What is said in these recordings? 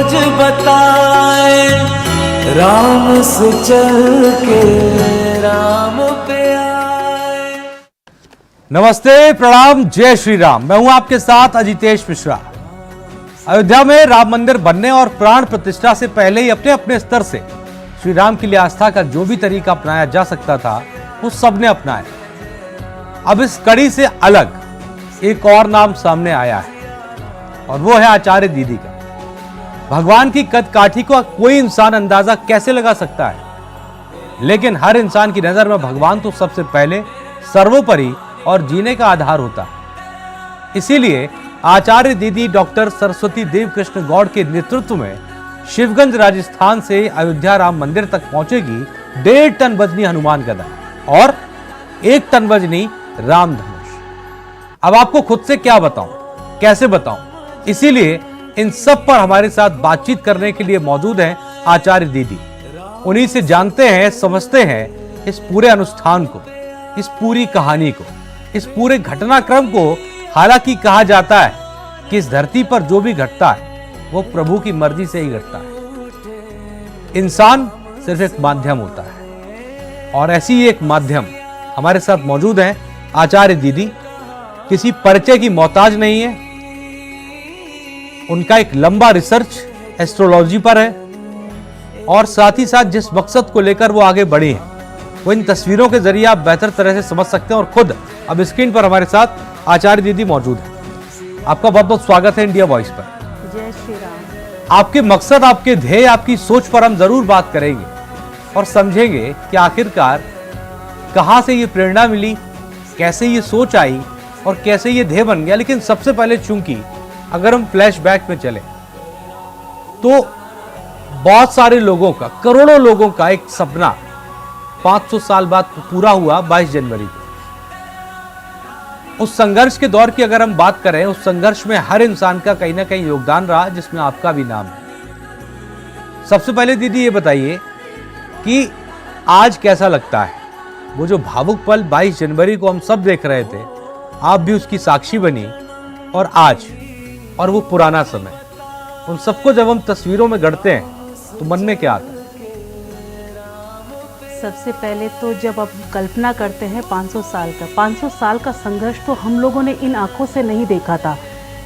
खोज बताए, राम से चल के राम पे आए। नमस्ते, प्रणाम, जय श्री राम। मैं हूं आपके साथ अजितेश मिश्रा। अयोध्या में राम मंदिर बनने और प्राण प्रतिष्ठा से पहले ही अपने अपने स्तर से श्री राम के लिए आस्था का जो भी तरीका अपनाया जा सकता था वो सबने अपनाया। अब इस कड़ी से अलग एक और नाम सामने आया है और वो है आचार्य दीदी का। भगवान की कद काठी को कोई इंसान अंदाजा कैसे लगा सकता है, लेकिन हर इंसान की नजर में भगवान तो सबसे पहले, सर्वोपरि और जीने का आधार होता है। इसीलिए आचार्य दीदी डॉक्टर सरस्वती देव कृष्ण गौड़ के नेतृत्व में शिवगंज राजस्थान से अयोध्या राम मंदिर तक पहुंचेगी 1.5 टन वजनी हनुमान गदा और 1 टन वजनी राम धनुष। अब आपको खुद से क्या बताऊं, कैसे बताऊं, इसीलिए इन सब पर हमारे साथ बातचीत करने के लिए मौजूद हैं आचार्य दीदी। उन्हीं से जानते हैं, समझते हैं इस पूरे अनुष्ठान को, इस पूरी कहानी को, इस पूरे घटनाक्रम को। हालांकि कहा जाता है कि इस धरती पर जो भी घटता है वो प्रभु की मर्जी से ही घटता है। इंसान सिर्फ एक माध्यम होता है और ऐसी ही एक माध्यम हमारे साथ मौजूद हैं आचार्य दीदी। किसी परिचय की मोहताज नहीं है। उनका एक लंबा रिसर्च एस्ट्रोलॉजी पर है और साथ ही साथ जिस मकसद को लेकर वो आगे बढ़े हैं वो इन तस्वीरों के जरिए आप बेहतर तरह से समझ सकते हैं। और खुद अब स्क्रीन पर हमारे साथ आचार्य दीदी मौजूद है। आपका बहुत बहुत स्वागत है इंडिया वॉइस पर। जय श्री राम। आपके मकसद, आपके ध्येय, आपकी सोच पर हम जरूर बात करेंगे और समझेंगे कि आखिरकार कहां से ये प्रेरणा मिली, कैसे ये सोच आई और कैसे ये ध्येय बन गया। लेकिन सबसे पहले चूंकि अगर हम फ्लैशबैक में चले तो बहुत सारे लोगों का, करोड़ों लोगों का एक सपना 500 साल बाद पूरा हुआ 22 जनवरी को। उस संघर्ष के दौर की अगर हम बात करें, उस संघर्ष में हर इंसान का कहीं ना कहीं योगदान रहा, जिसमें आपका भी नाम है। सबसे पहले दीदी ये बताइए कि आज कैसा लगता है? वो जो भावुक पल 22 जनवरी को हम सब देख रहे थे, आप भी उसकी साक्षी बनी, और आज और वो पुराना समय, उन सबको जब हम तस्वीरों में गढ़ते हैं तो मन में क्या आता है? सबसे पहले तो जब आप कल्पना करते हैं 500 साल का संघर्ष तो हम लोगों ने इन आंखों से नहीं देखा था।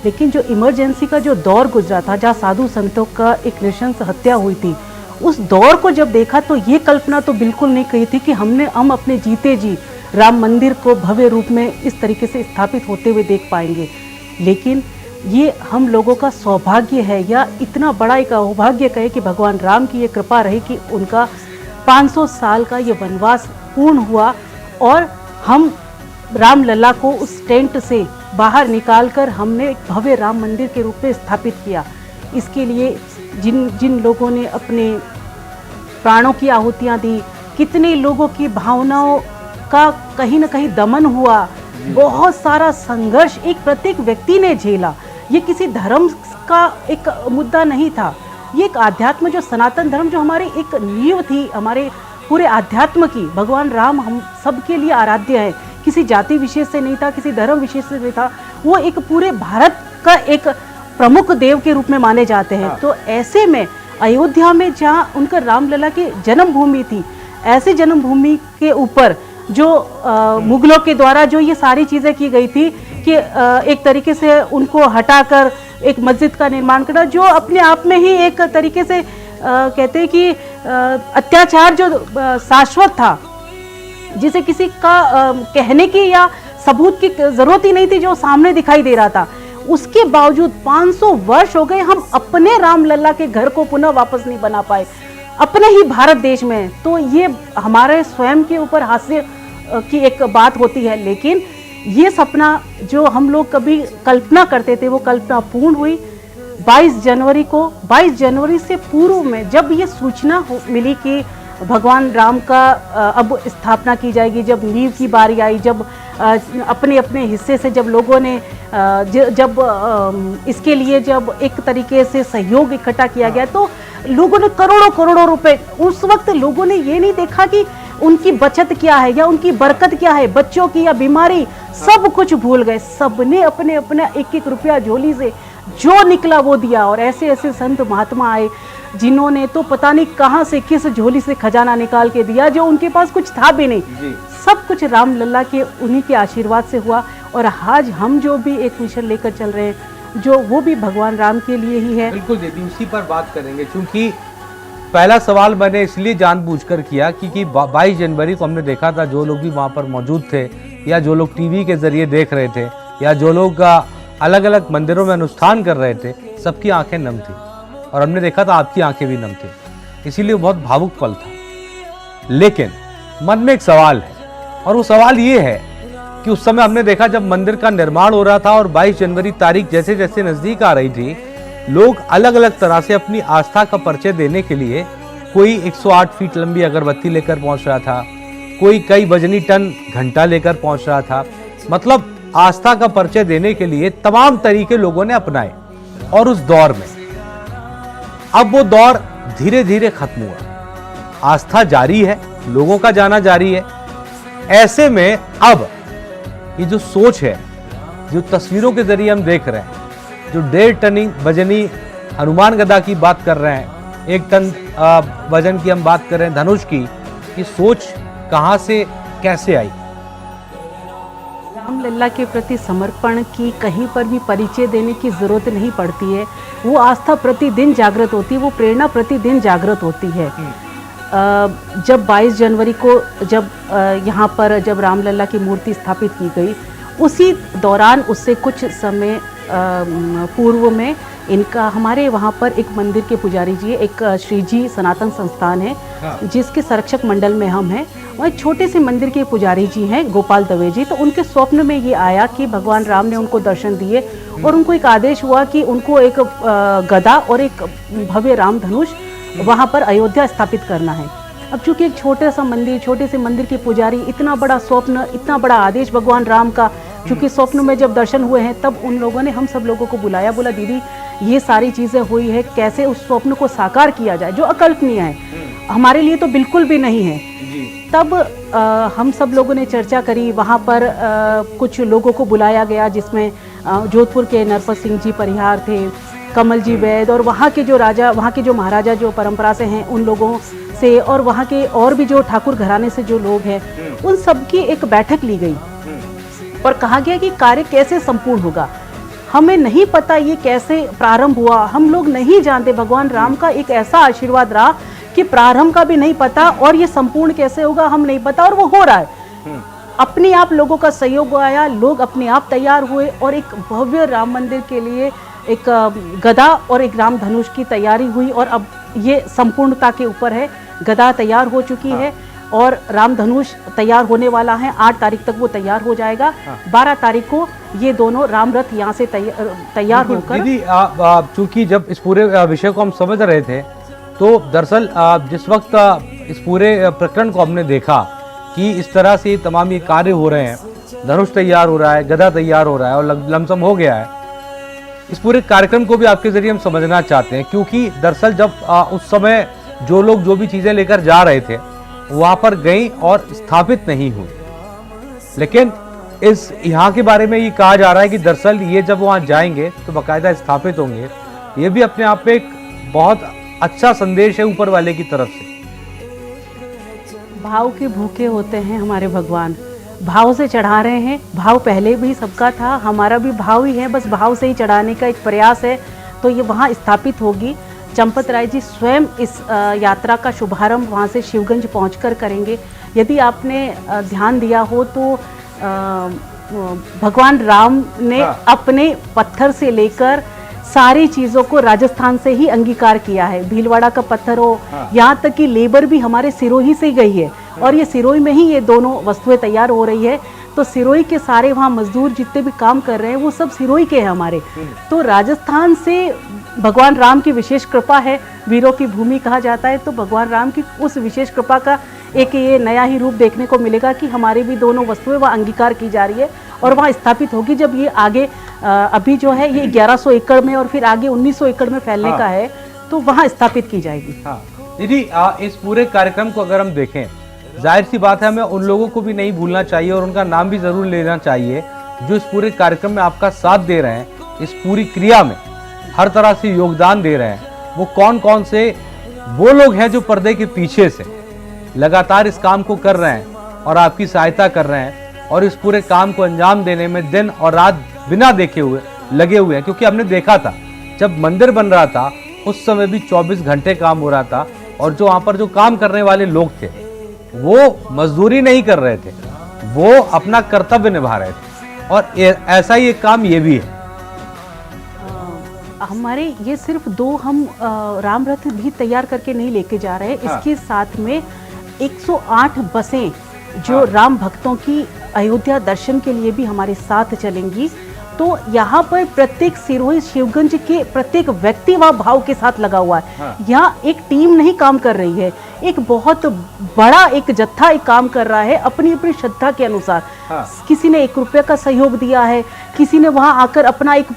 लेकिन जो इमरजेंसी का जो दौर गुजरा था, जहाँ साधु संतों का एक नृशंस हत्या हुई थी, उस दौर को जब देखा तो ये कल्पना तो बिल्कुल नहीं कही थी कि हम अपने जीते जी राम मंदिर को भव्य रूप में इस तरीके से स्थापित होते हुए देख पाएंगे। लेकिन ये हम लोगों का सौभाग्य है, या इतना बड़ा एक सौभाग्य कहे कि भगवान राम की ये कृपा रही कि उनका 500 साल का ये वनवास पूर्ण हुआ और हम राम लला को उस टेंट से बाहर निकालकर हमने एक भव्य राम मंदिर के रूप में स्थापित किया। इसके लिए जिन लोगों ने अपने प्राणों की आहुतियाँ दी, कितने लोगों की भावनाओं का कहीं ना कहीं दमन हुआ, बहुत सारा संघर्ष एक प्रत्येक व्यक्ति ने झेला। ये किसी धर्म का एक मुद्दा नहीं था, ये एक आध्यात्म, जो सनातन धर्म, जो हमारी एक नींव थी हमारे पूरे आध्यात्म की। भगवान राम हम सबके लिए आराध्य है, किसी जाति विशेष से नहीं था, किसी धर्म विशेष से नहीं था। वो एक पूरे भारत का एक प्रमुख देव के रूप में माने जाते हैं। तो ऐसे में अयोध्या में जहाँ उनका रामलला की जन्मभूमि थी, ऐसे जन्मभूमि के ऊपर जो मुगलों के द्वारा जो ये सारी चीज़ें की गई थी कि एक तरीके से उनको हटाकर एक मस्जिद का निर्माण करना, जो अपने आप में ही एक तरीके से कहते हैं कि अत्याचार जो शाश्वत था, जिसे किसी का कहने की या सबूत की जरूरत ही नहीं थी, जो सामने दिखाई दे रहा था। उसके बावजूद 500 वर्ष हो गए, हम अपने रामलला के घर को पुनः वापस नहीं बना पाए, अपने ही भारत देश में। तो ये हमारे स्वयं के ऊपर हास्य की एक बात होती है। लेकिन ये सपना जो हम लोग कभी कल्पना करते थे वो कल्पना पूर्ण हुई 22 जनवरी को। 22 जनवरी से पूर्व में जब ये सूचना मिली कि भगवान राम का अब स्थापना की जाएगी, जब नींव की बारी आई, जब अपने अपने हिस्से से जब लोगों ने जब इसके लिए जब एक तरीके से सहयोग इकट्ठा किया गया, तो लोगों ने करोड़ों करोड़ों रुपए, उस वक्त लोगों ने ये नहीं देखा कि उनकी बचत क्या है या उनकी बरकत क्या है, बच्चों की या बीमारी, सब कुछ भूल गए। सबने अपने अपना एक एक रुपया झोली से जो निकला वो दिया। और ऐसे ऐसे संत महात्मा आए जिन्होंने तो पता नहीं कहां से किस झोली से खजाना निकाल के दिया, जो उनके पास कुछ था भी नहीं। सब कुछ राम लल्ला के उन्हीं के आशीर्वाद से हुआ। और आज हम जो भी एक मिशन लेकर चल रहे हैं, जो वो भी भगवान राम के लिए ही है। बिल्कुल दीदी, उसी पर बात करेंगे, क्योंकि पहला सवाल मैंने इसलिए जानबूझकर किया क्योंकि 22 जनवरी को हमने देखा था, जो लोग भी वहाँ पर मौजूद थे या जो लोग टीवी के जरिए देख रहे थे या जो लोग अलग अलग मंदिरों में अनुष्ठान कर रहे थे, सबकी आंखें नम थी। और हमने देखा था आपकी आंखें भी नम थी, इसीलिए बहुत भावुक पल था। लेकिन मन में एक सवाल है, और वो सवाल ये है कि उस समय हमने देखा जब मंदिर का निर्माण हो रहा था और 22 जनवरी तारीख जैसे जैसे नजदीक आ रही थी, लोग अलग अलग तरह से अपनी आस्था का परिचय देने के लिए, कोई 108 फीट लंबी अगरबत्ती लेकर पहुंच रहा था, कोई कई वजनी टन घंटा लेकर पहुंच रहा था। मतलब आस्था का परिचय देने के लिए तमाम तरीके लोगों ने अपनाए। और उस दौर में अब वो दौर धीरे धीरे खत्म हुआ, आस्था जारी है, लोगों का जाना जारी है। ऐसे में अब ये जो सोच है, जो तस्वीरों के जरिए हम देख रहे हैं, जो 1.5 टन वजनी हनुमान गदा की बात कर रहे हैं, 1 टन वजन की हम बात कर रहे हैं धनुष की, ये सोच कहां से कैसे आई? राम लल्ला के प्रति समर्पण की कहीं पर भी परिचय देने की जरूरत नहीं पड़ती है। वो आस्था प्रतिदिन जागृत होती है, वो प्रेरणा प्रतिदिन जागृत होती है। जब 22 जनवरी को जब यहाँ पर जब राम लल्ला की मूर्ति स्थापित की गई, उसी दौरान उससे कुछ समय पूर्व में इनका हमारे वहाँ पर एक मंदिर के पुजारी जी, एक श्री जी सनातन संस्थान है, जिसके संरक्षक मंडल में हम हैं, वहाँ एक छोटे से मंदिर के पुजारी जी हैं गोपाल दवे जी। तो उनके स्वप्न में ये आया कि भगवान राम ने उनको दर्शन दिए और उनको एक आदेश हुआ कि उनको एक गदा और एक भव्य राम धनुष वहाँ पर अयोध्या स्थापित करना है। अब चूंकि एक छोटा सा मंदिर, छोटे से मंदिर के पुजारी, इतना बड़ा स्वप्न, इतना बड़ा आदेश भगवान राम का, क्योंकि स्वप्न में जब दर्शन हुए हैं तब उन लोगों ने हम सब लोगों को बुलाया, बोला दीदी ये सारी चीज़ें हुई है, कैसे उस स्वप्न को साकार किया जाए जो अकल्पनीय है, हमारे लिए तो बिल्कुल भी नहीं है। तब हम सब लोगों ने चर्चा करी, वहाँ पर कुछ लोगों को बुलाया गया, जिसमें जोधपुर के नरपत सिंह जी परिहार थे, कमल जी वैद, और वहाँ के जो राजा, वहाँ के जो महाराजा जो परंपरा से हैं उन लोगों से, और वहाँ के और भी जो ठाकुर घराने से जो लोग हैं, उन सब की एक बैठक ली गई और कहा गया कि कार्य कैसे संपूर्ण होगा। हमें नहीं पता ये कैसे प्रारंभ हुआ, हम लोग नहीं जानते। भगवान राम का एक ऐसा आशीर्वाद रहा कि प्रारंभ का भी नहीं पता और ये संपूर्ण कैसे होगा हम नहीं पता, और वो हो रहा है। अपने आप लोगों का सहयोग आया, लोग अपने आप तैयार हुए और एक भव्य राम मंदिर के लिए एक गदा और एक राम धनुष की तैयारी हुई। और अब ये संपूर्णता के ऊपर है, गदा तैयार हो चुकी है और राम धनुष तैयार होने वाला है। 8 तारीख तक वो तैयार हो जाएगा। 12 तारीख को ये दोनों राम रथ यहाँ से तैयार होकर। दीदी, चूंकि जब इस पूरे विषय को हम समझ रहे थे, तो दरअसल जिस वक्त इस पूरे प्रकरण को हमने देखा कि इस तरह से तमाम ये कार्य हो रहे हैं, धनुष तैयार हो रहा है, गदा तैयार हो रहा है और लमसम हो गया है, इस पूरे कार्यक्रम को भी आपके जरिए हम समझना चाहते हैं। क्योंकि दरअसल जब उस समय जो लोग जो भी चीज़ें लेकर जा रहे थे वहाँ पर गई और स्थापित नहीं हुई, लेकिन इस यहाँ के बारे में ये कहा जा रहा है कि दरअसल ये जब वहाँ जाएंगे तो बाकायदा स्थापित होंगे। ये भी अपने आप में एक बहुत अच्छा संदेश है ऊपर वाले की तरफ से। भाव के भूखे होते हैं हमारे भगवान, भाव से चढ़ा रहे हैं। भाव पहले भी सबका था, हमारा भी भाव ही है, बस भाव से ही चढ़ाने का एक प्रयास है। तो ये वहाँ स्थापित होगी। चंपत राय जी स्वयं इस यात्रा का शुभारंभ वहाँ से शिवगंज पहुँचकर करेंगे। यदि आपने ध्यान दिया हो तो भगवान राम ने अपने पत्थर से लेकर सारी चीज़ों को राजस्थान से ही अंगीकार किया है। भीलवाड़ा का पत्थर हो, यहाँ तक कि लेबर भी हमारे सिरोही से गई है और ये सिरोही में ही ये दोनों वस्तुएं तैयार हो रही है। तो सिरोही के सारे वहाँ मजदूर जितने भी काम कर रहे हैं वो सब सिरोही के हैं हमारे। तो राजस्थान से भगवान राम की विशेष कृपा है, वीरों की भूमि कहा जाता है। तो भगवान राम की उस विशेष कृपा का एक ये नया ही रूप देखने को मिलेगा कि हमारी भी दोनों वस्तुएं वहाँ अंगीकार की जा रही है और वहाँ स्थापित होगी। जब ये आगे अभी जो है ये 1100 एकड़ में और फिर आगे 1900 एकड़ में फैलने का है, तो वहाँ स्थापित की जाएगी। दीदी, इस पूरे कार्यक्रम को अगर हम देखें जाहिर सी बात है हमें उन लोगों को भी नहीं भूलना चाहिए और उनका नाम भी जरूर लेना चाहिए जो इस पूरे कार्यक्रम में आपका साथ दे रहे हैं, इस पूरी क्रिया में हर तरह से योगदान दे रहे हैं। वो कौन कौन से वो लोग हैं जो पर्दे के पीछे से लगातार इस काम को कर रहे हैं और आपकी सहायता कर रहे हैं और इस पूरे काम को अंजाम देने में दिन और रात बिना देखे हुए लगे हुए हैं। क्योंकि हमने देखा था जब मंदिर बन रहा था उस समय भी 24 घंटे काम हो रहा था और जो वहाँ पर जो काम करने वाले लोग थे वो मजदूरी नहीं कर रहे थे, वो अपना कर्तव्य निभा रहे थे। और ऐसा ही एक काम ये भी है। हमारे ये सिर्फ 2 हम राम रथ भी तैयार करके नहीं लेके जा रहे हैं। इसके साथ में 108 बसें जो राम भक्तों की अयोध्या दर्शन के लिए भी हमारे साथ चलेंगी। तो यहाँ पर प्रत्येक सिरोही शिवगंज के प्रत्येक व्यक्ति वह भाव के साथ लगा हुआ है। यहाँ एक टीम नहीं काम कर रही है, एक बहुत बड़ा एक जत्था एक काम कर रहा है अपनी अपनी श्रद्धा के अनुसार। किसी ने 1 रुपये का सहयोग दिया है, किसी ने वहाँ आकर अपना एक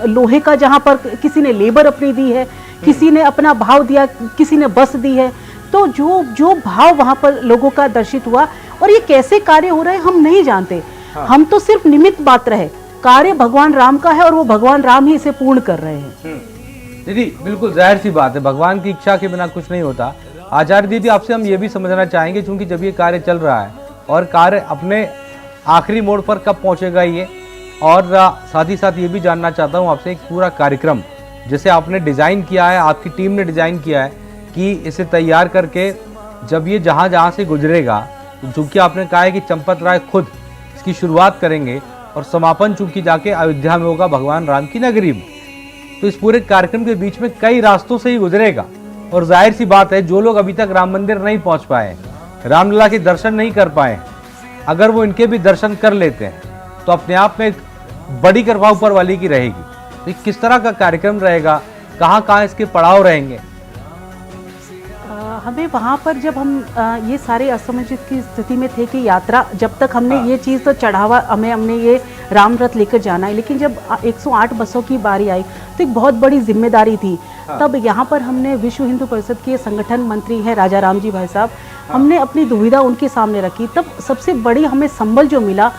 लोहे का, जहाँ पर किसी ने लेबर अपनी दी है, किसी ने अपना भाव दिया, किसी ने बस दी है। तो जो जो भाव वहाँ पर लोगों का दर्शित हुआ और ये कैसे कार्य हो रहे हैं हम नहीं जानते। हम तो सिर्फ निमित्त मात्र है, कार्य भगवान राम का है और वो भगवान राम ही इसे पूर्ण कर रहे हैं। दीदी बिल्कुल जाहिर सी बात है, भगवान की इच्छा के बिना कुछ नहीं होता। आचार्य दीदी आपसे हम ये भी समझना चाहेंगे, क्योंकि जब ये कार्य चल रहा है और कार्य अपने आखिरी मोड़ पर कब पहुंचेगा ये, और साथ ही साथ ये भी जानना चाहता हूँ आपसे एक पूरा कार्यक्रम जैसे आपने डिज़ाइन किया है, आपकी टीम ने डिज़ाइन किया है कि इसे तैयार करके जब ये जहाँ जहाँ से गुजरेगा, चूँकि आपने कहा है कि चंपत राय खुद इसकी शुरुआत करेंगे और समापन चूंकि जाके अयोध्या में होगा भगवान राम की नगरी में, तो इस पूरे कार्यक्रम के बीच में कई रास्तों से ही गुजरेगा। और जाहिर सी बात है जो लोग अभी तक राम मंदिर नहीं पहुंच पाए, रामलला के दर्शन नहीं कर पाए, अगर वो इनके भी दर्शन कर लेते हैं तो अपने आप में एक बड़ी कृपा ऊपर वाली की रहेगी। तो किस तरह का कार्यक्रम रहेगा, कहाँ कहाँ इसके पड़ाव रहेंगे? हमें वहाँ पर जब हम ये सारे असमंजस की स्थिति में थे कि यात्रा जब तक हमने ये चीज़ तो चढ़ावा हमने ये राम रथ लेकर जाना है, लेकिन जब 108 बसों की बारी आई तो एक बहुत बड़ी जिम्मेदारी थी। तब यहाँ पर हमने विश्व हिंदू परिषद के संगठन मंत्री हैं राजा राम जी भाई साहब, हमने अपनी दुविधा उनके सामने रखी। तब सबसे बड़ी हमें संबल जो मिला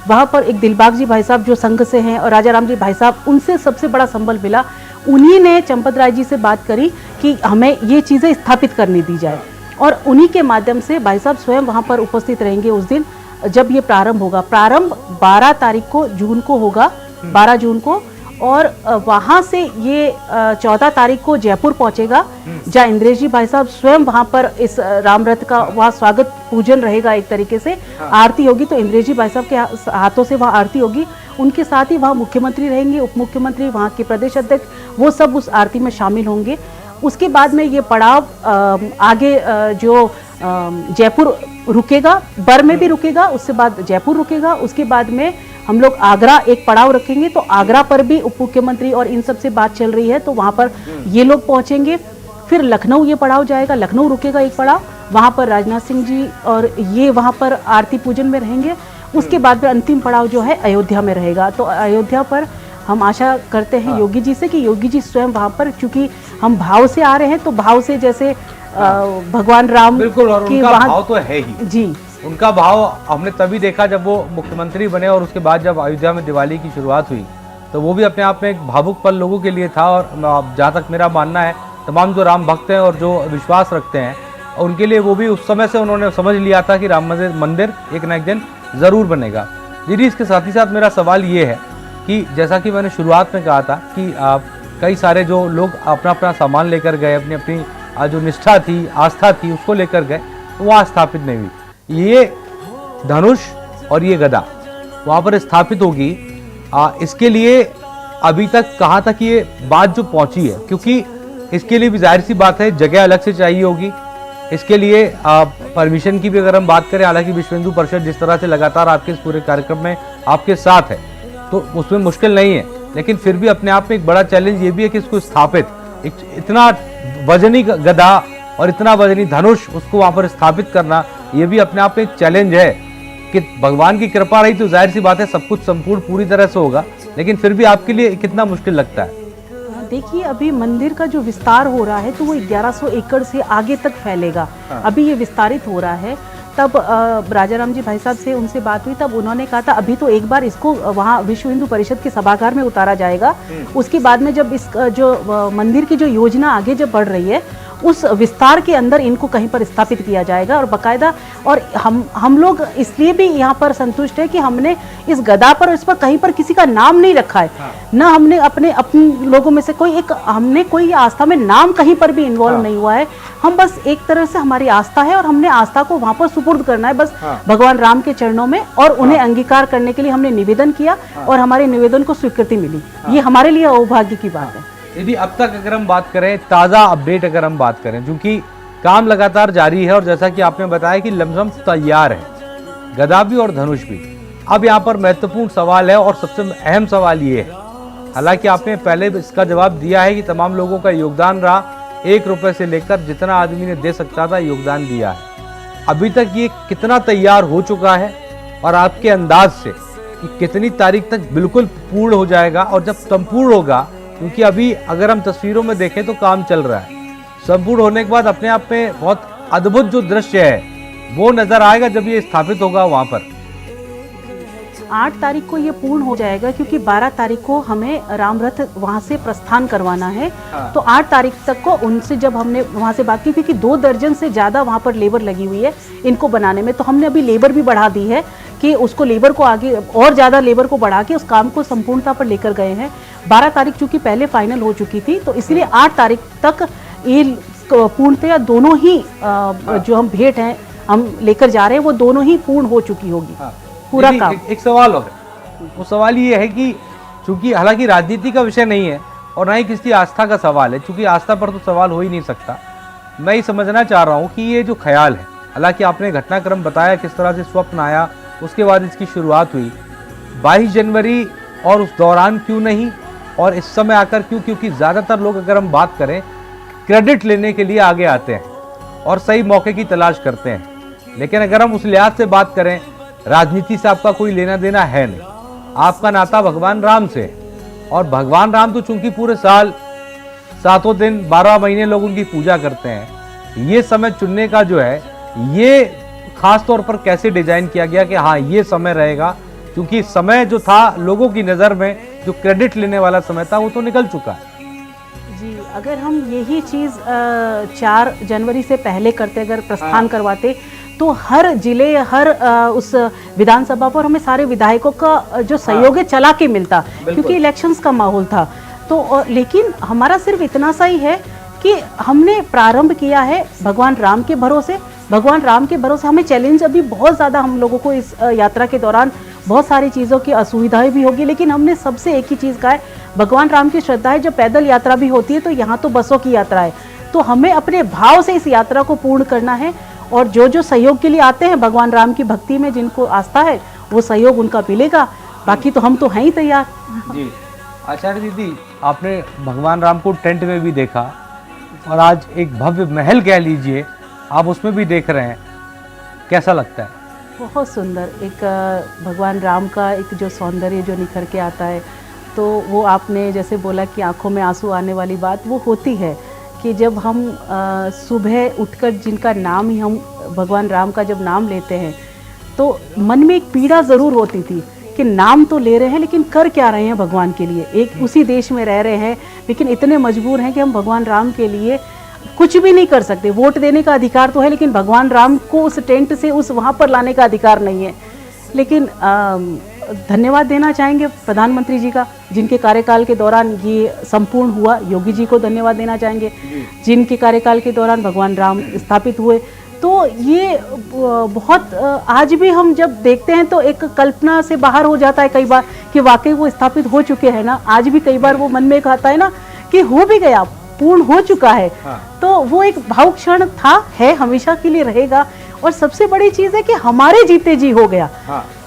वहाँ पर एक दिलबाग जी भाई साहब जो संघ से हैं और राजा राम जी भाई साहब, उनसे सबसे बड़ा संबल मिला। उन्हीं ने चंपत राय जी से बात करी कि हमें ये चीज़ें स्थापित करने दी जाए और उन्हीं के माध्यम से भाई साहब स्वयं वहाँ पर उपस्थित रहेंगे उस दिन जब ये प्रारंभ होगा। प्रारंभ 12 तारीख को जून को होगा, 12 जून को, और वहाँ से ये 14 तारीख को जयपुर पहुँचेगा जहाँ इंद्रेश जी भाई साहब स्वयं वहाँ पर इस राम रथ का वहाँ स्वागत पूजन रहेगा। एक तरीके से आरती होगी तो इंद्रेश जी भाई साहब के हाथों से वहाँ आरती होगी। उनके साथ ही वहाँ मुख्यमंत्री रहेंगे, उप मुख्यमंत्री, वहाँ के प्रदेश अध्यक्ष, वो सब उस आरती में शामिल होंगे। उसके बाद में ये पड़ाव आगे जो जयपुर रुकेगा, बर में भी रुकेगा, उसके बाद जयपुर रुकेगा। उसके बाद में हम लोग आगरा एक पड़ाव रखेंगे, तो आगरा पर भी उप मुख्यमंत्री और इन सब से बात चल रही है, तो वहाँ पर ये लोग पहुँचेंगे। फिर लखनऊ ये पड़ाव जाएगा, लखनऊ रुकेगा एक पड़ाव, वहाँ पर राजनाथ सिंह जी और ये वहाँ पर आरती पूजन में रहेंगे। उसके बाद में अंतिम पड़ाव जो है अयोध्या में रहेगा। तो अयोध्या पर हम आशा करते हैं योगी जी से कि योगी जी स्वयं वहाँ पर, चूंकि हम भाव से आ रहे हैं तो भाव से जैसे भगवान राम बिल्कुल, और उनका भाव तो है ही जी, उनका भाव हमने तभी देखा जब वो मुख्यमंत्री बने और उसके बाद जब अयोध्या में दिवाली की शुरुआत हुई तो वो भी अपने आप में एक भावुक पल लोगों के लिए था। और जहाँ तक मेरा मानना है तमाम जो राम भक्त हैं और जो विश्वास रखते हैं उनके लिए वो भी उस समय से उन्होंने समझ लिया था कि राम मंदिर एक न एक दिन ज़रूर बनेगा। दीदी इसके साथ ही साथ मेरा सवाल ये है कि जैसा कि मैंने शुरुआत में कहा था कि कई सारे जो लोग अपना अपना सामान लेकर गए, अपनी अपनी जो निष्ठा थी, आस्था थी, उसको लेकर गए, तो वहाँ स्थापित नहीं हुई। ये धनुष और ये गदा वहाँ पर स्थापित होगी। इसके लिए अभी तक कहाँ तक ये बात जो पहुँची है, क्योंकि इसके लिए भी जाहिर सी बात है जगह अलग से चाहिए होगी। इसके लिए परमिशन की भी अगर हम बात करें, हालांकि विश्व हिंदू परिषद जिस तरह से लगातार आपके इस पूरे कार्यक्रम में आपके साथ है तो उसमें मुश्किल नहीं है, लेकिन फिर भी अपने आप में एक बड़ा चैलेंज ये भी है कि इसको स्थापित इतना वजनी गदा और इतना वजनी धनुष उसको वहाँ पर स्थापित करना, ये भी अपने आप में एक चैलेंज है। कि भगवान की कृपा रही तो जाहिर सी बात है सब कुछ संपूर्ण पूरी तरह से होगा, लेकिन फिर भी आपके लिए कितना मुश्किल लगता है? देखिए अभी मंदिर का जो विस्तार हो रहा है तो वो 1100 एकड़ से आगे तक फैलेगा। अभी ये विस्तारित हो रहा है तब राजा राम जी भाई साहब से उनसे बात हुई, तब उन्होंने कहा था अभी तो एक बार इसको वहाँ विश्व हिंदू परिषद के सभागार में उतारा जाएगा, उसके बाद में जब इस जो मंदिर की जो योजना आगे जब बढ़ रही है उस विस्तार के अंदर इनको कहीं पर स्थापित किया जाएगा। और बाकायदा और हम लोग इसलिए भी यहाँ पर संतुष्ट है कि हमने इस गदा पर इस पर कहीं पर किसी का नाम नहीं रखा है, ना हमने अपने लोगों में से हमने कोई आस्था में नाम कहीं पर भी इन्वॉल्व नहीं हुआ है। हम बस एक तरह से हमारी आस्था है और हमने आस्था को वहाँ पर सुपुर्द करना है बस भगवान राम के चरणों में, और उन्हें अंगीकार करने के लिए हमने निवेदन किया और हमारे निवेदन को स्वीकृति मिली। ये हमारे लिए सौभाग्य की बात है। यदि अब तक अगर हम बात करें, ताज़ा अपडेट अगर हम बात करें, क्योंकि काम लगातार जारी है और जैसा कि आपने बताया कि लमसम तैयार है गदा भी और धनुष भी। अब यहाँ पर महत्वपूर्ण सवाल है और सबसे अहम सवाल ये है, हालांकि आपने पहले इसका जवाब दिया है कि तमाम लोगों का योगदान रहा, 1 रुपए से लेकर जितना आदमी ने दे सकता था योगदान दिया है। अभी तक ये कितना तैयार हो चुका है और आपके अंदाज से कि कितनी तारीख तक बिल्कुल पूर्ण हो जाएगा, और जब संपूर्ण होगा, क्योंकि अभी अगर हम तस्वीरों में देखें तो काम चल रहा है, संपूर्ण होने के बाद अपने आप में बहुत अद्भुत जो दृश्य है वो नजर आएगा जब ये स्थापित होगा वहां पर। 8 तारीख को ये पूर्ण हो जाएगा, क्योंकि 12 तारीख को हमें राम रथ वहाँ से प्रस्थान करवाना है। तो 8 तारीख तक को उनसे जब हमने वहाँ से बात की, क्योंकि 2 दर्जन से ज़्यादा वहाँ पर लेबर लगी हुई है इनको बनाने में, तो हमने अभी लेबर भी बढ़ा दी है कि उसको लेबर को आगे और ज़्यादा लेबर को बढ़ा के उस काम को संपूर्णता पर लेकर गए हैं। 12 तारीख चूँकि पहले फाइनल हो चुकी थी, तो इसलिए 8 तारीख तक ये पूर्णतया दोनों ही जो हम भेंट हैं हम लेकर जा रहे हैं वो दोनों ही पूर्ण हो चुकी होगी। पूरा काम। एक सवाल और है, वो सवाल ये है कि चूंकि हालांकि राजनीति का विषय नहीं है और ना ही किसी आस्था का सवाल है, चूंकि आस्था पर तो सवाल हो ही नहीं सकता, मैं ये समझना चाह रहा हूँ कि ये जो ख्याल है, हालांकि आपने घटनाक्रम बताया किस तरह से स्वप्न आया, उसके बाद इसकी शुरुआत हुई 22 जनवरी, और उस दौरान क्यों नहीं और इस समय आकर क्यों? क्योंकि ज़्यादातर लोग अगर हम बात करें क्रेडिट लेने के लिए आगे आते हैं और सही मौके की तलाश करते हैं, लेकिन अगर हम उस लिहाज से बात करें, राजनीति से आपका कोई लेना देना है नहीं, आपका नाता भगवान राम से, और भगवान राम तो चूंकि पूरे साल 7 दिन 12 महीने लोग उनकी पूजा करते हैं, ये समय चुनने का जो है ये खास तौर पर कैसे डिजाइन किया गया कि हाँ ये समय रहेगा, क्योंकि समय जो था लोगों की नज़र में जो क्रेडिट लेने वाला समय था वो तो निकल चुका है। जी, अगर हम यही चीज़ 4 जनवरी से पहले करते, अगर प्रस्थान करवाते, तो हर जिले हर उस विधानसभा पर हमें सारे विधायकों का जो सहयोग है चला के मिलता, क्योंकि इलेक्शंस का माहौल था। तो लेकिन हमारा सिर्फ इतना सा ही है कि हमने प्रारंभ किया है भगवान राम के भरोसे। भगवान राम के भरोसे हमें चैलेंज अभी बहुत ज़्यादा हम लोगों को इस यात्रा के दौरान बहुत सारी चीज़ों की असुविधाएं भी होगी, लेकिन हमने सबसे एक ही चीज़ कहा है, भगवान राम की श्रद्धा है। जब पैदल यात्रा भी होती है तो यहाँ तो बसों की यात्रा है, तो हमें अपने भाव से इस यात्रा को पूर्ण करना है, और जो जो सहयोग के लिए आते हैं भगवान राम की भक्ति में जिनको आस्था है वो सहयोग उनका मिलेगा, बाकी तो हम तो हैं ही तैयार। जी, आचार्य दीदी, आपने भगवान राम को टेंट में भी देखा और आज एक भव्य महल कह लीजिए आप उसमें भी देख रहे हैं, कैसा लगता है? बहुत सुंदर, एक भगवान राम का एक जो सौंदर्य जो निखर के आता है, तो वो आपने जैसे बोला कि आंखों में आंसू आने वाली बात वो होती है कि जब हम सुबह उठकर जिनका नाम ही हम भगवान राम का जब नाम लेते हैं, तो मन में एक पीड़ा ज़रूर होती थी कि नाम तो ले रहे हैं लेकिन कर क्या रहे हैं भगवान के लिए। एक उसी देश में रह रहे हैं लेकिन इतने मजबूर हैं कि हम भगवान राम के लिए कुछ भी नहीं कर सकते। वोट देने का अधिकार तो है, लेकिन भगवान राम को उस टेंट से उस वहाँ पर लाने का अधिकार नहीं है। लेकिन धन्यवाद देना चाहेंगे प्रधानमंत्री जी का, जिनके कार्यकाल के दौरान ये संपूर्ण हुआ। योगी जी को धन्यवाद देना चाहेंगे, जिनके कार्यकाल के दौरान भगवान राम स्थापित हुए। तो ये बहुत आज भी हम जब देखते हैं तो एक कल्पना से बाहर हो जाता है कई बार कि वाकई वो स्थापित हो चुके हैं ना। आज भी कई बार वो मन में आता है ना कि हो भी गया, पूर्ण हो चुका है। तो वो एक भावुक क्षण था, है, हमेशा के लिए रहेगा। और सबसे बड़ी चीज़ है कि हमारे जीते जी हो गया।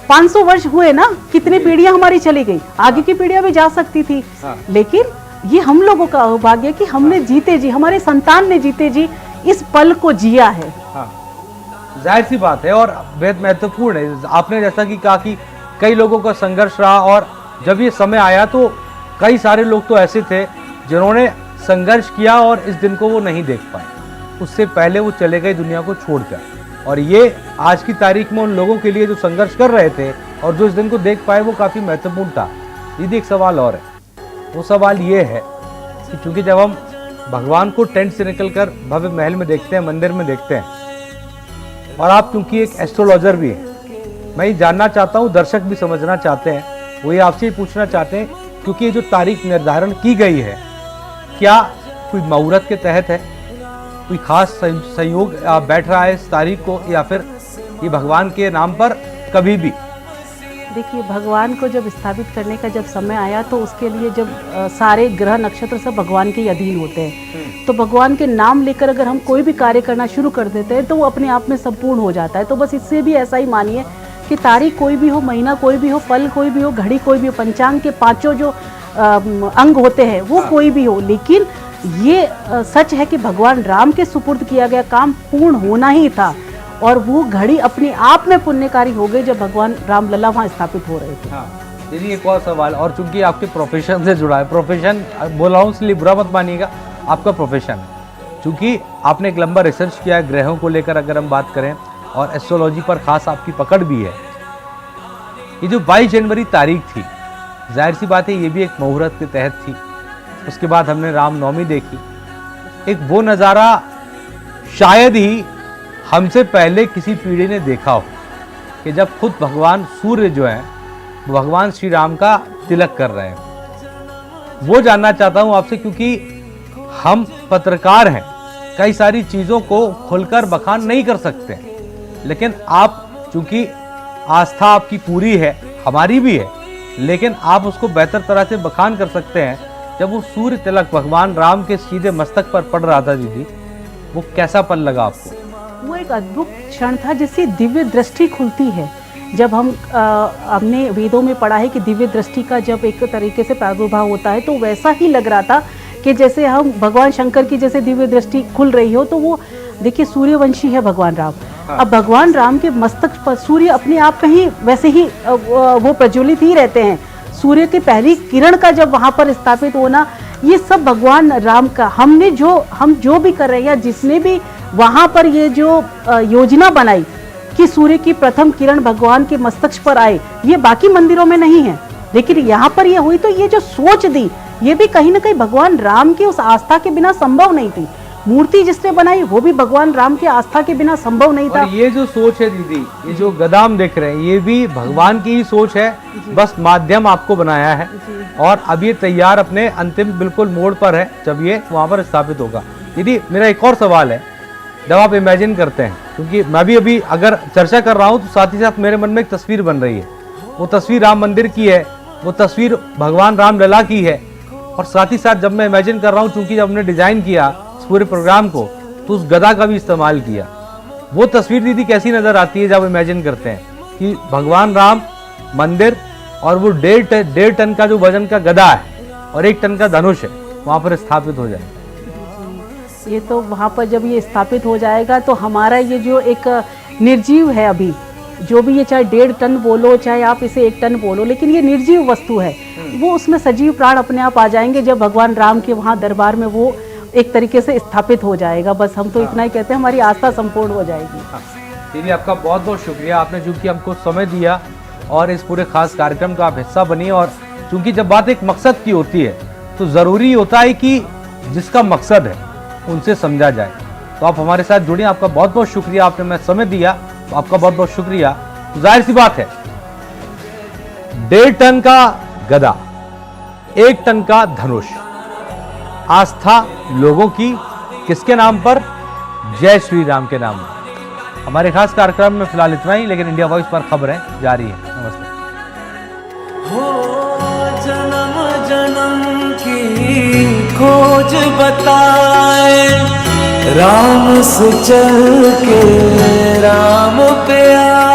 500 वर्ष हुए ना, कितनी पीढ़ियां हमारी चली गई, आगे की पीढ़ियां भी जा सकती थी, लेकिन ये हम लोगों का भाग्य कि हमने जीते जी, हमारे संतान ने जीते जी इस पल को जिया है। जाहिर सी बात है और बेहद महत्वपूर्ण है। आपने जैसा कि कहा कि कई लोगों का संघर्ष रहा, और जब ये समय आया तो कई सारे लोग तो ऐसे थे जिन्होंने संघर्ष किया और इस दिन को वो नहीं देख पाए, उससे पहले वो चले गए दुनिया को छोड़कर। और ये आज की तारीख में उन लोगों के लिए जो संघर्ष कर रहे थे और जो इस दिन को देख पाए वो काफ़ी महत्वपूर्ण था। दीदी एक सवाल और है, वो सवाल ये है कि चूंकि जब हम भगवान को टेंट से निकलकर भव्य महल में देखते हैं, मंदिर में देखते हैं, और आप क्योंकि एक एस्ट्रोलॉजर भी हैं, मैं ये जानना चाहता हूँ, दर्शक भी समझना चाहते हैं, वो ये आपसे ही पूछना चाहते हैं, क्योंकि ये जो तारीख निर्धारण की गई है क्या कोई मुहूर्त के तहत है, कोई खास संयोग बैठ रहा है इस तारीख को, या फिर ये भगवान के नाम पर कभी भी? देखिए, भगवान को जब स्थापित करने का जब समय आया तो उसके लिए जब सारे ग्रह नक्षत्र सब भगवान के अधीन होते हैं, तो भगवान के नाम लेकर अगर हम कोई भी कार्य करना शुरू कर देते हैं तो वो अपने आप में संपूर्ण हो जाता है। तो बस इससे भी ऐसा ही मानिए कि तारीख कोई भी हो, महीना कोई भी हो, पल कोई भी हो, घड़ी कोई भी हो, पंचांग के पांचों जो अंग होते हैं वो कोई भी हो, लेकिन ये सच है कि भगवान राम के सुपुर्द किया गया काम पूर्ण होना ही था, और वो घड़ी अपने आप में पुण्यकारी हो गई जब भगवान राम लला वहाँ स्थापित हो रहे थे। दीदी एक और सवाल, और चूंकि आपके प्रोफेशन से जुड़ा है, प्रोफेशन बोल रहा हूँ इसलिए बुरा मत मानिएगा, आपका प्रोफेशन है, चूंकि आपने एक लंबा रिसर्च किया है ग्रहों को लेकर अगर हम बात करें, और एस्ट्रोलॉजी पर खास आपकी पकड़ भी है। ये जो 22 जनवरी तारीख थी, जाहिर सी बात है ये भी एक मुहूर्त के तहत थी। उसके बाद हमने रामनवमी देखी, एक वो नज़ारा शायद ही हमसे पहले किसी पीढ़ी ने देखा हो कि जब खुद भगवान सूर्य जो हैं वो भगवान श्री राम का तिलक कर रहे हैं। वो जानना चाहता हूं आपसे, क्योंकि हम पत्रकार हैं, कई सारी चीज़ों को खुलकर बखान नहीं कर सकते, लेकिन आप चूंकि आस्था आपकी पूरी है, हमारी भी है, लेकिन आप उसको बेहतर तरह से बखान कर सकते हैं। जब वो सूर्य तिलक भगवान राम के सीधे मस्तक पर पड़ रहा था दीदी, वो कैसा पल लगा आपको? वो एक अद्भुत क्षण था जिससे दिव्य दृष्टि खुलती है। जब हमने वेदों में पढ़ा है कि दिव्य दृष्टि का जब एक तरीके से प्रादुर्भाव होता है तो वैसा ही लग रहा था कि जैसे हम भगवान शंकर की जैसे दिव्य दृष्टि खुल रही हो। तो वो देखिए, सूर्यवंशी है भगवान राम। अब भगवान राम के मस्तक पर सूर्य अपने आप में ही वैसे ही वो प्रज्वलित ही रहते हैं। सूर्य की पहली किरण का जब वहाँ पर स्थापित होना, ये सब भगवान राम का हम जो भी कर रहे हैं, जिसने भी वहाँ पर ये जो योजना बनाई कि सूर्य की प्रथम किरण भगवान के मस्तक पर आए, ये बाकी मंदिरों में नहीं है, लेकिन यहाँ पर ये हुई। तो ये जो सोच दी, ये भी कहीं ना कहीं भगवान राम की उस आस्था के बिना संभव नहीं थी। मूर्ति जिसने बनाई वो भी भगवान राम की आस्था के बिना संभव नहीं था। और ये जो सोच है दीदी, ये जो गदाम देख रहे हैं, ये भी भगवान की ही सोच है, बस माध्यम आपको बनाया है, और अब ये तैयार अपने अंतिम बिल्कुल मोड़ पर है जब ये वहाँ पर स्थापित होगा। दीदी मेरा एक और सवाल है, जब आप इमेजिन करते हैं, क्योंकि मैं भी अभी अगर चर्चा कर रहा हूँ तो साथ ही साथ मेरे मन में एक तस्वीर बन रही है, वो तस्वीर राम मंदिर की है, वो तस्वीर भगवान राम लला की है, और साथ ही साथ जब मैं इमेजिन कर रहा हूँ, चूंकि जब हमने डिजाइन किया पूरे प्रोग्राम को तो उस गदा का भी इस्तेमाल किया। वो तस्वीर दीदी कैसी नजर आती है जब इमेजिन करते हैं कि भगवान राम मंदिर और वो 1.5 टन का जो वजन का गदा है और 1 टन का धनुष है वहां पर स्थापित हो जाए? ये तो वहाँ पर जब ये स्थापित हो जाएगा तो हमारा ये जो एक निर्जीव है, अभी जो भी ये चाहे 1.5 टन बोलो, चाहे आप इसे 1 टन बोलो, लेकिन ये निर्जीव वस्तु है, वो उसमें सजीव प्राण अपने आप आ जाएंगे जब भगवान राम के वहाँ दरबार में वो एक तरीके से स्थापित हो जाएगा। बस हम तो इतना ही कहते हैं, हमारी आस्था संपूर्ण हो जाएगी। दीदी आपका बहुत बहुत शुक्रिया, आपने चूंकि हमको समय दिया और इस पूरे खास कार्यक्रम का आप हिस्सा बनी। और चूंकि जब बात एक मकसद की होती है तो ज़रूरी होता है कि जिसका मकसद है उनसे समझा जाए। तो आप हमारे साथ जुड़े, आपका बहुत बहुत शुक्रिया, आपने मैं समय दिया, तो आपका बहुत बहुत शुक्रिया। तो जाहिर सी बात है 1.5 टन का गदा, 1 टन का धनुष, आस्था लोगों की किसके नाम पर? जय श्री राम के नाम पर। हमारे खास कार्यक्रम में फिलहाल इतना ही, लेकिन इंडिया वॉइस पर खबरें जारी है। नमस्ते। जन्म जन्म की खोज बताए, राम से चल के राम पे आए।